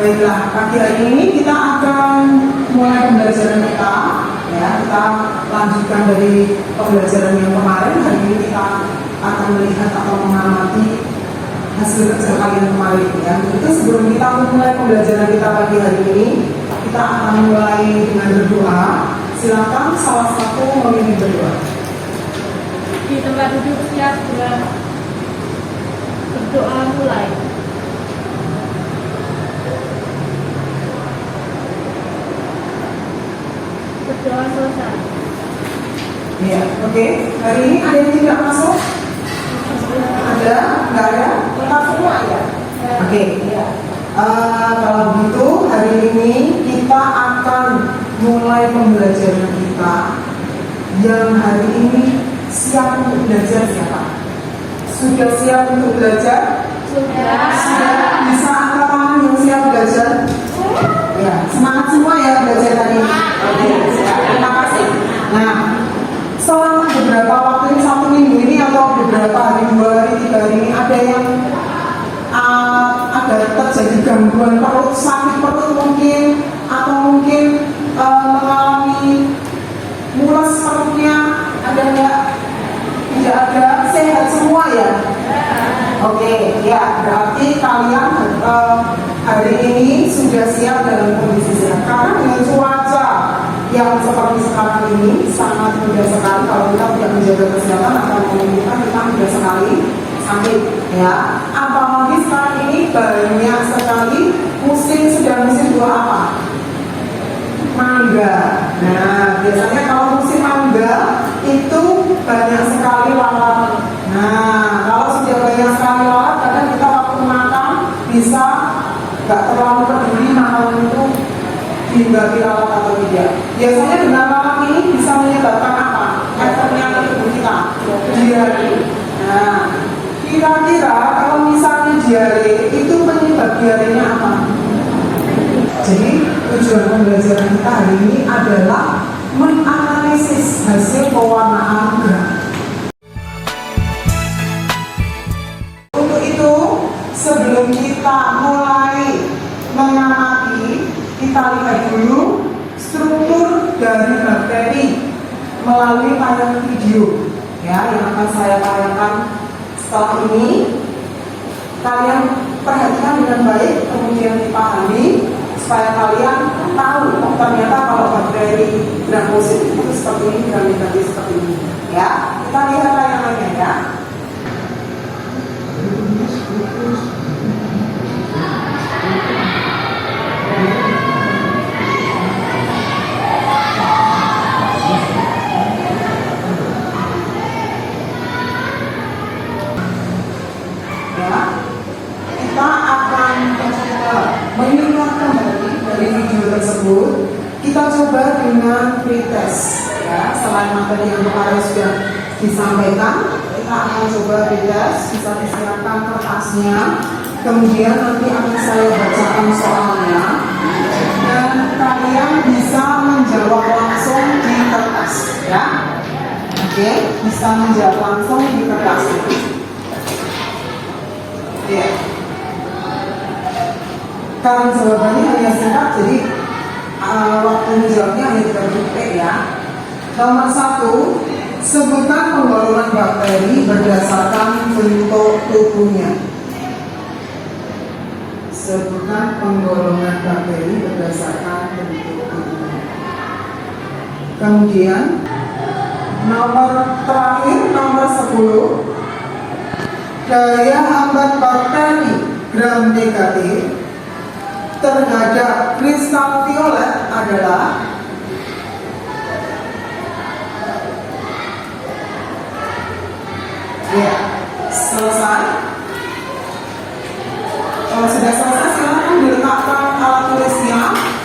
Baiklah, pagi hari ini kita akan mulai pembelajaran kita. Ya, kita lanjutkan dari pembelajaran yang kemarin. Hari ini kita akan melihat atau mengamati hasil kerja kalian kemarin. Ya, itu sebelum kita mulai pembelajaran kita pagi hari ini, kita akan mulai dengan berdoa. Silakan salah satu memimpin berdoa. Di tempat duduk siap berdoa mulai. Berdoa selesai. Ya, oke. Hari ini ada yang tidak masuk? Ada? Nggak ada? Tetap semua ya? Oke. Kalau begitu hari ini kita akan mulai pembelajaran kita. Yang hari ini siap untuk belajar siapa? Sudah siap untuk belajar? Sudah. Bisa angkat tangan yang siap belajar? Ya, semangat semua ya belajar tadi. Oke, terima kasih. Nah, selama beberapa waktu ini, 1 minggu ini atau beberapa hari, 2 hari, 3 hari ini ada yang ada terjadi gangguan perut, sakit perut mungkin, atau mungkin mengalami mules perutnya, ada nggak? Tidak ada, sehat semua ya? Oke, ya berarti kalian hari ini sudah siap dalam kondisi sehat. Karena dengan cuaca yang seperti sekarang ini sangat mudah sekali kalau kita tidak menjaga kesehatan atau menunjukkan kita mudah sekali sakit. Ya, apalagi sekarang ini banyak sekali sedang musim buah apa? Mangga. Nah, biasanya kalau musim mangga itu banyak sekali lalat. Nah, kalau sudah banyak sekali lalat, kadang kita waktu makan bisa nggak terlalu peduli makanan itu dihinggapi lalat atau tidak. Biasanya dengan lalat ini bisa menyebabkan apa? Efeknya ke tubuh kita, diare. Nah, kira-kira kalau misalnya diare itu penyebab diarenya apa? Jadi tujuan pembelajaran kita hari ini adalah menganalisis hasil pewarnaan gerak. Untuk itu, sebelum kita mulai mengamati, kita lihat dulu struktur dari bakteri melalui tayangan video ya, yang akan saya tayangkan setelah ini. Kalian perhatikan dengan baik, kemudian dipahami supaya kalian tahu ternyata kalau bakteri gram positif itu seperti ini, gram negatif seperti ini. Ya, kita lihat tayangannya ya. Kita akan mencoba mengingat kembali dari video tersebut. Kita coba dengan pretest ya, selain materi yang kemarin sudah disampaikan, kita akan coba pretest. Bisa disiapkan kertasnya, kemudian nanti akan saya bacakan soalnya dan kalian bisa menjawab langsung di kertas ya. Oke, bisa menjawab langsung di kertas. Ya. Karena jawabannya hanya singkat, jadi waktu menjawabnya hanya 3 detik ya. Nomor 1, sebutkan penggolongan bakteri berdasarkan bentuk tubuhnya. Sebutkan penggolongan bakteri berdasarkan bentuk tubuhnya. Kemudian nomor terakhir, nomor 10, daya hambat bakteri gram negatif terhadap kristal violet adalah ya, selesai. Kalau sudah selesai, silakan diletakkan alat tulisnya,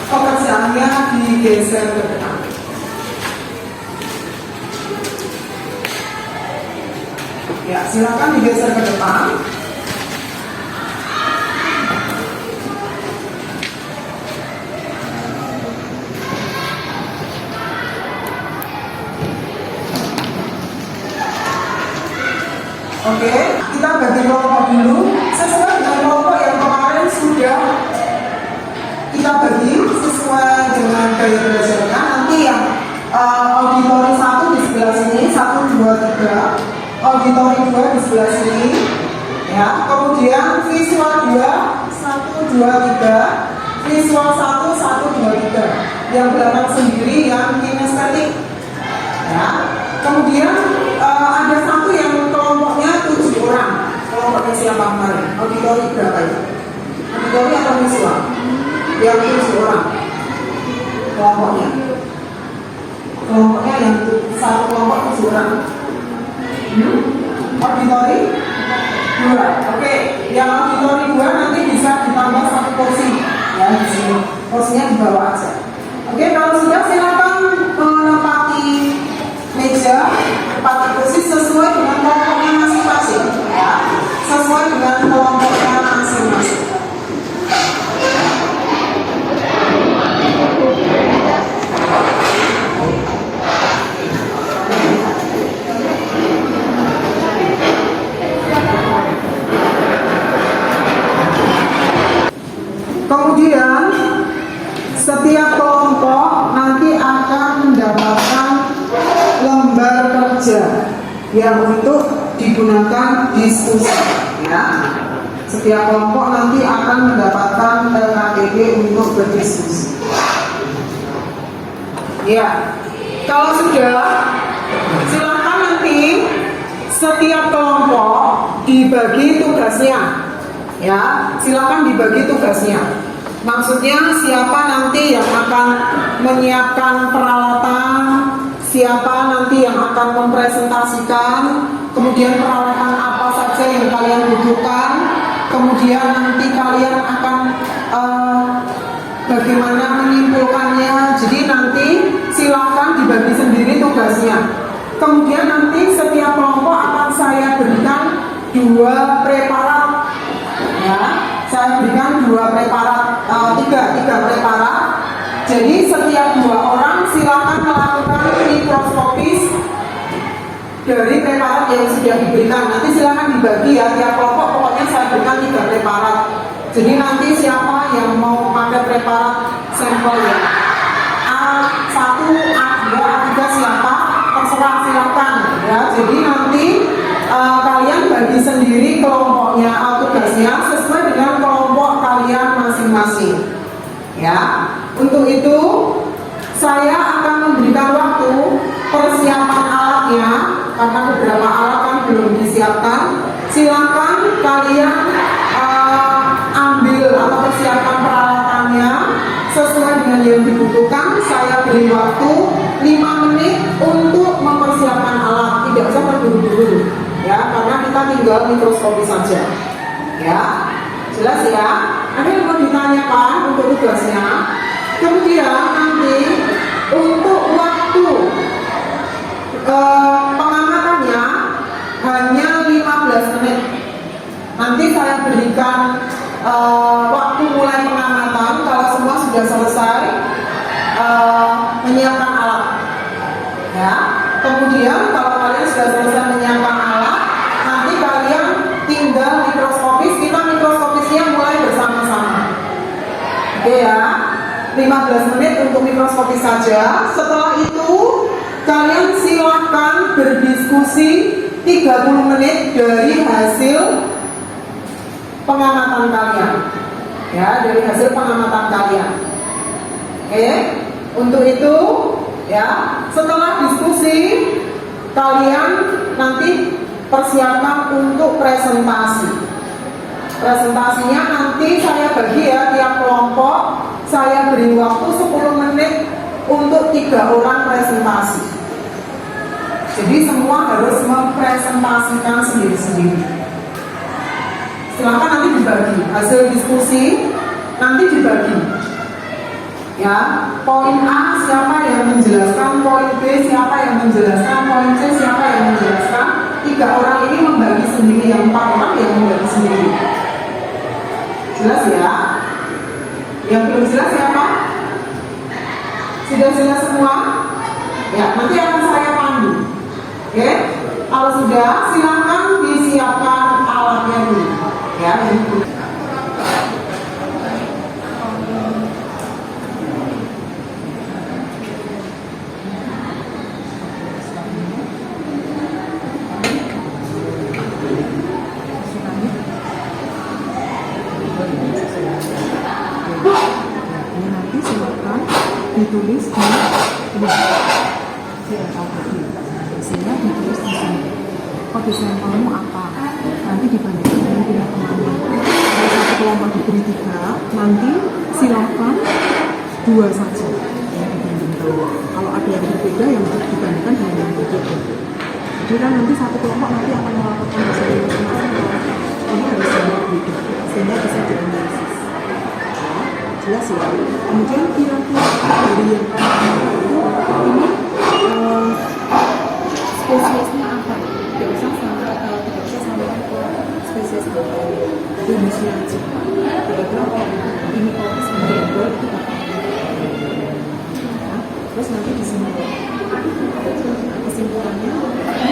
pekerjaannya digeser ke depan. Ya, silakan digeser ke depan. Oke, kita bagi kelompok dulu sesuai dengan kelompok yang kemarin sudah sebelah sini. Ya, kemudian visual 2, 1, 2, 3. Visual 1, 1, 2, 3. Yang belakang sendiri yang kinestetik. Ya. Kemudian ada satu yang kelompoknya 7 orang. Kelompoknya siapa kemarin? Auditori berapa itu? Auditori atau visual? Yang 7 orang. Kelompoknya. Kelompoknya yang satu kelompok 7 orang. Auditori 2. Oke, yang auditori 2 nanti bisa ditambah 1 kursi. Ya, di sini. Kursinya di bawah aja. Oke, kalau sudah silakan menempati meja, menempati kursi sesuai dengan kelompoknya masing-masing. Ya, sesuai dengan kelompoknya masing-masing. Kemudian setiap kelompok nanti akan mendapatkan lembar kerja yang untuk digunakan diskusi. Ya, setiap kelompok nanti akan mendapatkan LKPD untuk berdiskusi. Ya, kalau sudah, silakan nanti setiap kelompok dibagi tugasnya. Ya, silakan dibagi tugasnya. Maksudnya siapa nanti yang akan menyiapkan peralatan, siapa nanti yang akan mempresentasikan, kemudian peralatan apa saja yang kalian butuhkan, kemudian nanti kalian akan bagaimana menyimpulkannya. Jadi nanti silakan dibagi sendiri tugasnya. Kemudian nanti setiap kelompok akan saya berikan 2 preparat. Ya, saya berikan 2 preparat, 3 preparat. Jadi setiap 2 orang silakan melakukan mikroskopis dari preparat yang sudah diberikan. Nanti silakan dibagi ya, tiap kelompok pokoknya saya berikan 3 preparat. Jadi nanti siapa yang mau pakai preparat sampelnya A1, A2, A3 siapa, terserah silakan ya. Jadi nanti kalian bagi sendiri kelompoknya, tugasnya sesuai dengan kelompok kalian masing-masing. Ya, untuk itu saya akan memberikan waktu persiapan alatnya karena beberapa alat kan belum disiapkan. Silakan kalian ambil atau persiapkan peralatannya sesuai dengan yang dibutuhkan. Saya beri waktu 5 menit untuk mempersiapkan alat, tidak usah terburu-buru. Ya, karena kita tinggal mikroskopi saja. Ya, jelas ya. Ada yang mau ditanyakan untuk tugasnya. Kemudian nanti untuk waktu pengamatannya hanya 15 menit. Nanti saya berikan waktu mulai pengamatan kalau semua sudah selesai menyiapkan alat. Ya, kemudian kalau kalian sudah selesai menyiapkan alat, nanti kalian tinggal mikroskopis. Kita mikroskopisnya mulai bersama-sama. Oke ya, 15 menit untuk mikroskopis saja. Setelah itu kalian silakan berdiskusi 30 menit dari hasil pengamatan kalian. Ya, dari hasil pengamatan kalian. Oke, untuk itu ya, setelah diskusi kalian nanti persiapkan untuk presentasi. Presentasinya nanti saya bagi ya, tiap kelompok saya beri waktu 10 menit untuk 3 orang presentasi. Jadi semua harus mempresentasikan sendiri-sendiri. Silakan nanti dibagi hasil diskusi, nanti dibagi. Ya, poin A siapa yang menjelaskan, poin B siapa yang menjelaskan, poin C siapa yang menjelaskan. 3 orang ini membagi sendiri, yang 4 orang yang membagi sendiri. Jelas ya? Yang belum jelas siapa? Sudah jelas semua? Ya, nanti akan saya pandu. Oke? Kalau sudah, silakan disiapkan alatnya dulu. Ya, ditulis di ini. Sehingga ditulis di sini. Kode sampelmu apa? Nanti dibandingkan dengan tingkat kemampuan. Kalau satu kelompok diberi 3, nanti silakan 2 saja yang dibandingkan. Kalau ada yang berbeda yang dibandingkan dengan yang berbeda. Jadi kan nanti satu kelompok nanti akan melakukan hasil masing-masing. Ini harus sangat beda sehingga bisa dianalisis. Jelas ya. Kemudian kira-kira dari yang ini spesiesnya apa? Tidak usah sampai ke spesies apa? Jenisnya aja. Kira-kira ini kopi sama jengkol itu apa? Terus nanti kesimpulannya kopi sama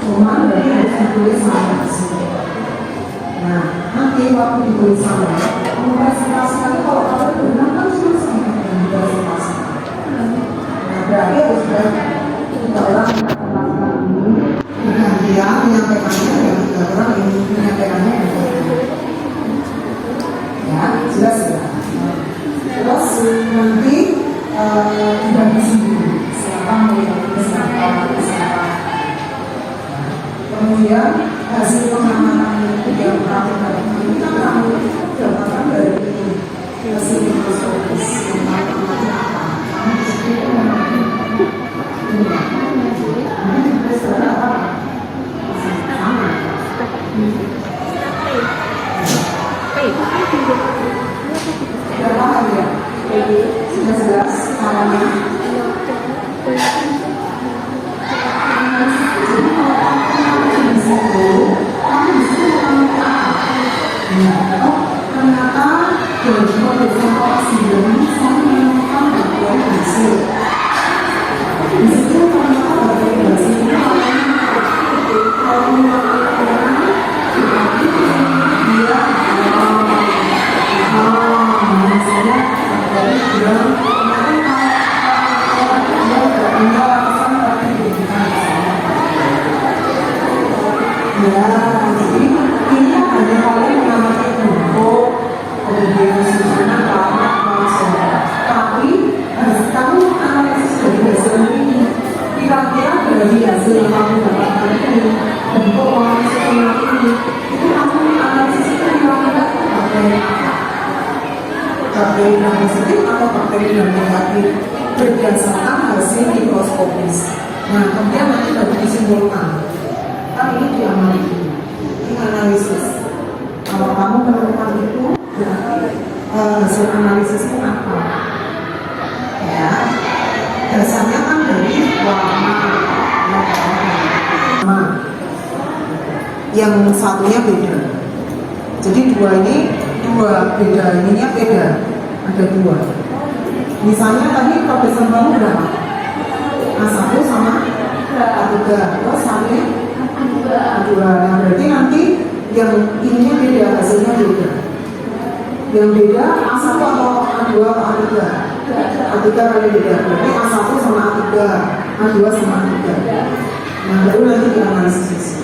cuma berarti harus ditulis sama di sini. Nah, nanti waktu ditulis sama, mempresentasikan kalau kalian benar kan susah mempresentasikan. Nah, berarti harus tiga orang melakukan ini, bergantian menyampaikannya yang 3 orang ini menyampaikannya yang 2 orang. Ya, jelas ya. Terus nanti dibagi sendiri. Siapa mau yang siapa. Kemudian hasil pengamatan itu yang praktik ini kan kamu dapatkan dari hasil mikroskopis yang mengamati apa? Kamu disitu mengamati ini. Ini saudara apa? Sama. Sudah paham ya? Sudah jelas namanya? Ternyata dari kode sampel oksigen saya menemukan bagian hasil. Di situ ternyata bagian hasil itu kalau menggunakan dia misalnya dia punya lapisan tapi diberikan ya, jadi ini hanya kalian mengamati bentuk, kemudian susunan warna, langsung. Tapi kamu analisis dari hasil ini, kira-kira dari hasil yang kamu dapatkan ini, bentuk warna susunan ini, itu kamu analisis itu kira-kira bakteri apa? Bakteri yang positif atau bakteri yang negatif berdasarkan hasil mikroskopis. Nah, kemudian nanti baru disimpulkan. Kan ini dianalisis, ini analisis. Kalau kamu menemukan itu, berarti hasil analisisnya apa? Ya, dasarnya kan dari warna. Yang satunya beda. Jadi dua beda, ininya beda. Ada 2. Misalnya tadi kode sampelmu berapa? A1 sama A3. Terus satunya A2. Nah, berarti nanti yang ininya beda, hasilnya beda. Yang beda A1 atau A2 atau A3? A3 kali beda. Berarti A1 sama A3, A2 sama A3. Nah, baru nanti dianalisis.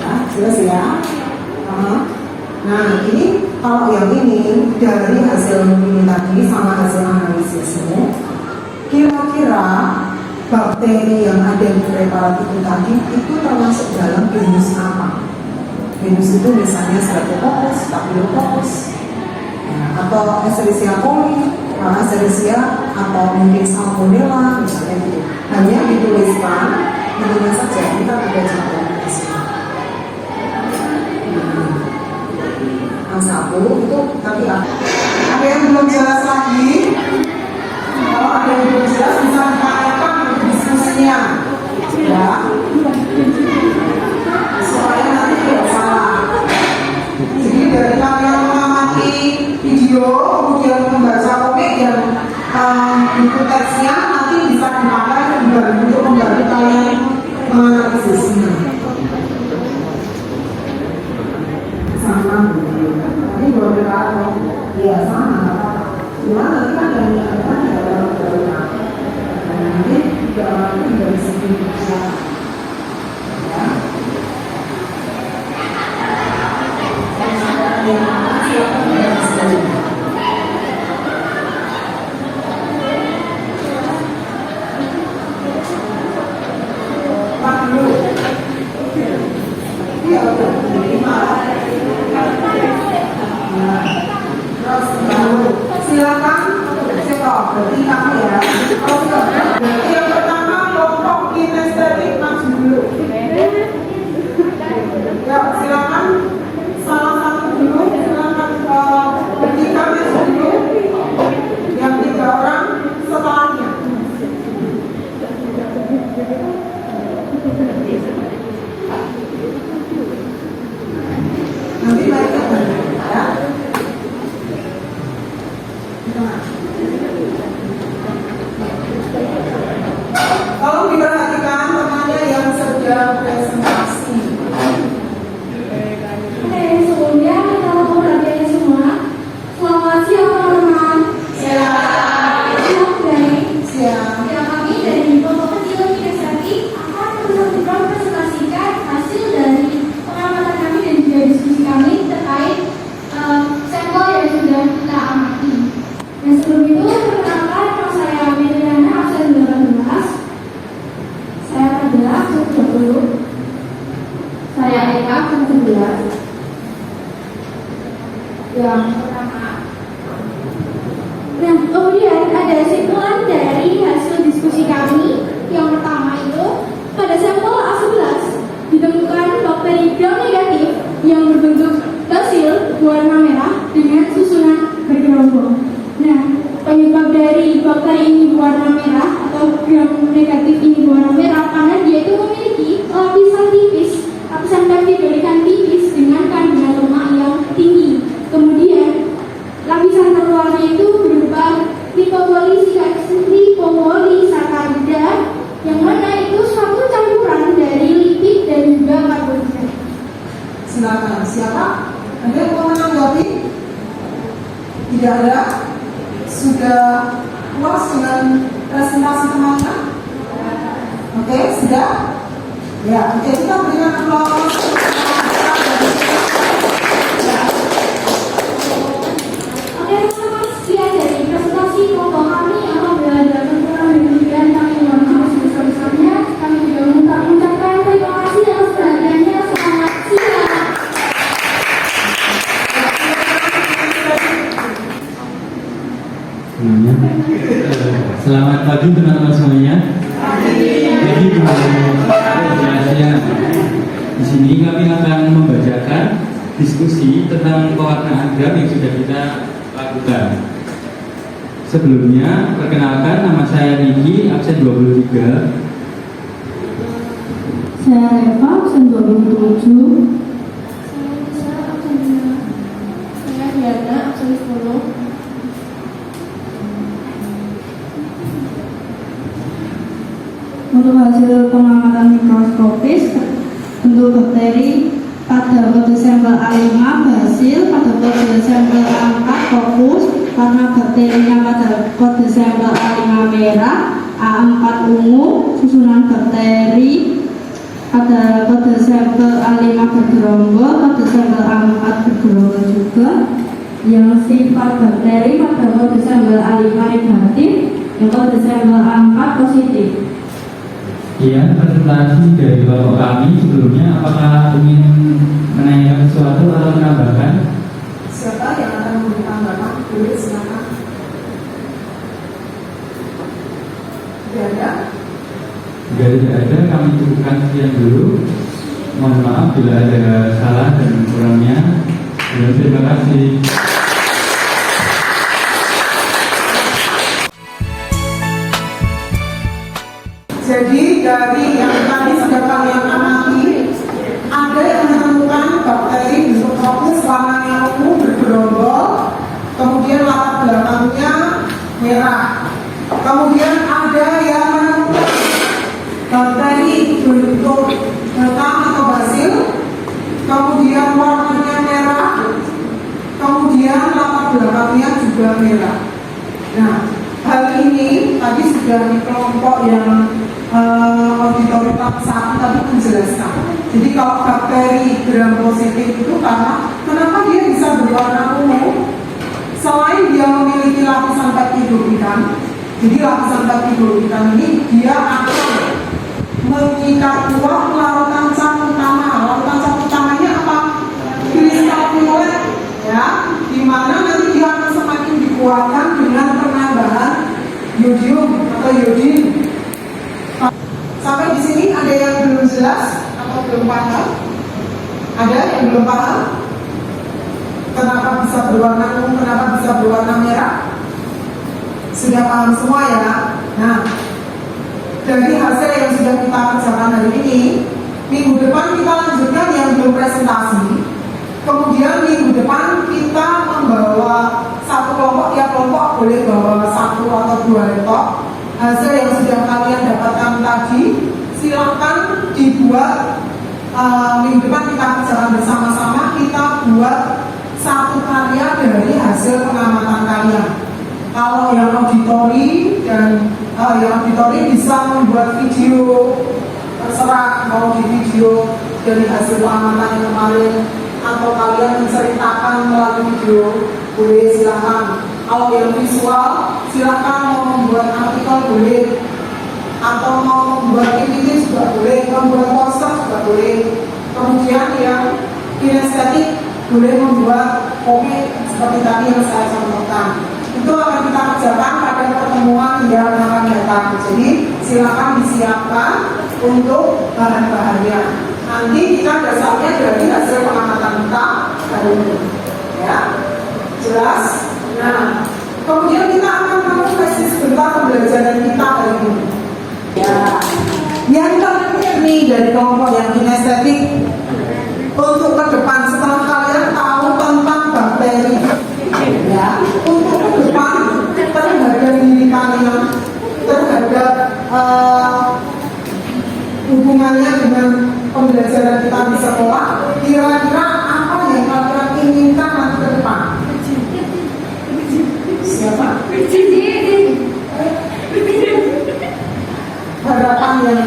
Ya, jelas ya? Nah, ini kalau yang ini dari hasil ini tadi sama hasil analisisnya, kira-kira bakteri yang ada di preparat itu tadi itu termasuk dalam genus apa? Genus itu misalnya Streptococcus, Staphylococcus, atau Escherichia coli, Escherichia atau mungkin Salmonella misalnya gitu. Hanya dituliskan namanya saja, kita tidak jawab di sini. Yang 1 itu tapi ada yang belum jelas lagi. Kalau ada yang belum jelas bisa ditanyakan untuk diskusinya, ya, supaya nanti tidak salah. Jadi dari kalian mengamati video, kemudian membaca komik dan buku teksnya nanti bisa dipakai untuk membantu kalian menganalisisnya. Sama, ini berbeda, ya sama. Cuma nanti kan yang nanti tidak dari segi Kemudian ada simpulan dari hasil diskusi kami. Yang pertama itu, pada sampel A11 ditemukan bakteri gram negatif yang berbentuk basil berwarna merah dengan susunan bergerombol. Nah, penyebab dari bakteri ini berwarna merah atau gram negatif ini berwarna merah karena dia itu memiliki lapisan tipis, lapisan peptidoglycan tipis dengan kandungan lemak yang tinggi. Kemudian lapisan terluarnya itu berupa lipopolisakarida yang mana itu suatu campuran dari lipid dan juga karbohidrat. Silakan, siapa? Ada yang mau menanggapi? Tidak ada? Sudah puas dengan presentasi teman-teman? Oke, sudah? Ya, oke, kita berikan aplaus. Oke, teman-teman, sekian dari presentasi kelompok kami. Apabila ada kekurangan dan kelebihan, kami mohon maaf sebesar-besarnya. Kami juga mengucapkan terima kasih atas perhatiannya. Selamat siang. Selamat pagi teman-teman semuanya. Jadi penjelasan di sini kami akan membacakan diskusi tentang pewarnaan gram yang sudah kita lakukan. Sebelumnya, perkenalkan, nama saya Niki, absen 23. Saya Reva, absen 27. Saya Diana, absen 10. Untuk hasil pengamatan mikroskopis bentuk bakteri pada kode sampel A5 basil, pada kode sampel A4 fokus, karena bakterinya pada kode sampel A5 merah, A4 ungu, susunan bakteri pada kode sampel A5 bergerombol, kode sampel A4 bergerombol juga. Yang sifat bakteri pada kode sampel A5 negatif, yang kode sampel A4 positif. Iya, presentasi dari kelompok kami sebelumnya. Apakah ingin menanyakan sesuatu atau menambahkan? Siapa yang akan memberikan tanggapan? Boleh, silakan. Tidak ada? Jika tidak ada, kami cukupkan sekian dulu. Mohon maaf bila ada salah dan kurangnya. Terima kasih. Jadi dari yang tadi sudah kalian amati, ada yang menemukan bakteri bentuk fokus warnanya ungu bergerombol, kemudian latar belakangnya merah. Kemudian ada yang menemukan bakteri bentuk batang atau basil, kemudian warnanya merah, kemudian latar belakangnya juga merah. Nah, hal ini tadi sudah di kelompok yang auditori tahap 1 tadi menjelaskan. Jadi kalau bakteri gram positif itu karena kenapa dia bisa berwarna ungu? Selain dia memiliki lapisan peptidoglycan, jadi lapisan peptidoglycan ini dia akan mengikat kuat larutan cat utama. Larutan cat utamanya apa? Kristal violet, ya, di mana nanti dia akan semakin dikuatkan dengan penambahan yodium atau iodin. Sampai di sini ada yang belum jelas atau belum paham? Ada yang belum paham? Kenapa bisa berwarna ungu? Kenapa bisa berwarna merah? Sudah paham semua ya? Nah, dari hasil yang sudah kita kerjakan hari ini, minggu depan kita lanjutkan yang belum presentasi. Kemudian minggu depan kita membawa satu kelompok, tiap kelompok boleh bawa 1 atau 2 laptop. Hasil yang sudah kalian dapatkan tadi silakan dibuat. Minggu depan kita kerjakan bersama-sama. Kita buat satu karya dari hasil pengamatan kalian. Kalau yang auditori dan yang auditori bisa membuat video, terserah mau di video dari hasil pengamatan yang kemarin atau kalian menceritakan melalui video, boleh silakan. Kalau yang visual, silakan mau membuat artikel boleh, atau mau membuat PPT juga boleh, membuat poster juga boleh. Kemudian yang kinestetik boleh membuat komik seperti tadi yang saya contohkan. itu akan kita kerjakan pada pertemuan yang akan datang. Jadi silakan disiapkan untuk bahan-bahannya. Nanti kita dasarnya dari hasil pengamatan kita hari ini, ya, jelas. Nah, kemudian kita akan merefleksi sebentar pembelajaran kita hari ini. Ya, yang terakhir nih dari kelompok yang kinestetik untuk ke depan setelah kalian tahu tentang bakteri, ya, untuk ke depan terhadap diri kalian, terhadap hubungannya dengan pembelajaran kita di sekolah, kira-kira apa yang kalian inginkan nanti ke depan? Siapa? Harapan yang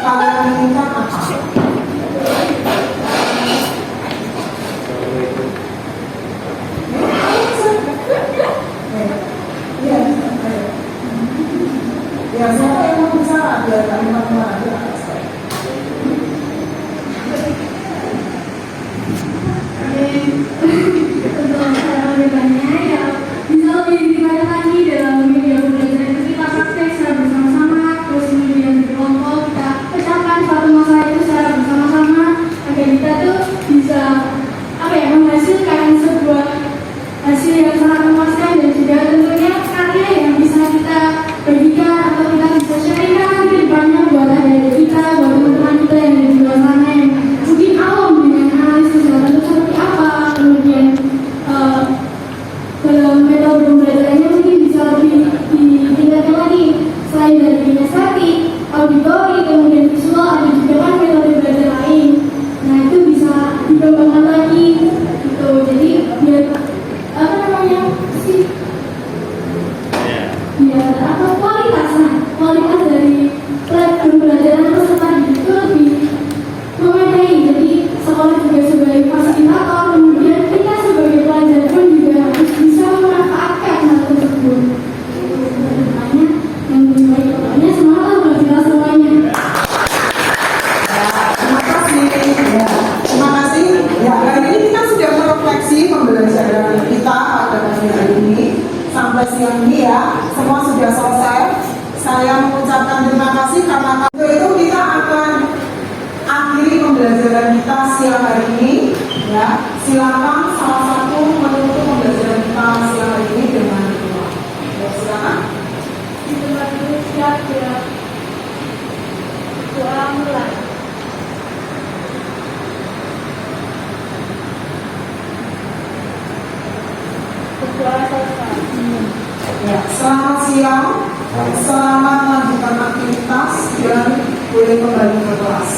kalian inginkan apa? Ya, siapa yang mau bicara? Biar kalian aja. Untuk cara depannya ya bisa lebih banyak lagi dalam media pembelajaran itu kita praktek secara bersama-sama, terus kemudian di kelompok kita pecahkan suatu masalah itu secara bersama-sama agar kita tuh bisa menghasilkan sebuah hasil yang sangat memuaskan dan juga tentunya karya yang bisa kita bagikan atau kita bisa sharingkan nanti depannya buat adik-adik kita, buat teman-teman kita yang ada di luar sana yang mungkin awam dengan analisis data itu seperti apa, kemudian dalam metode pembelajarannya mungkin bisa lebih ditingkatkan lagi selain dari kinestetik, auditori, kemudian visual, ada juga kan metode belajar lain. Nah itu bisa dikembangkan lagi gitu. Jadi biar kualitas dari pembelajaran peserta didik itu lebih memadai. Jadi sekolah juga sebagai fasilitator, kemudian kita sebagai pelajar pun juga harus bisa memanfaatkan hal tersebut. Makanya yang terbaik pokoknya semangat belajar semuanya. Terima kasih. Ya, terima kasih. Ya, hari ini kita sudah merefleksi pembelajaran kita pada hari ini sampai siang ini ya. Semua sudah selesai. Saya mengucapkan terima kasih karena untuk itu kita akan akhiri pembelajaran kita siang hari ini. Ya, silakan salah satu menutup pembelajaran kita siang hari ini dengan doa. Ya, silakan. Di tempat duduk siap ya. Doa mulai. Berdoa selesai. Ya, selamat siang, selamat melanjutkan aktivitas dan boleh kembali ke kelas.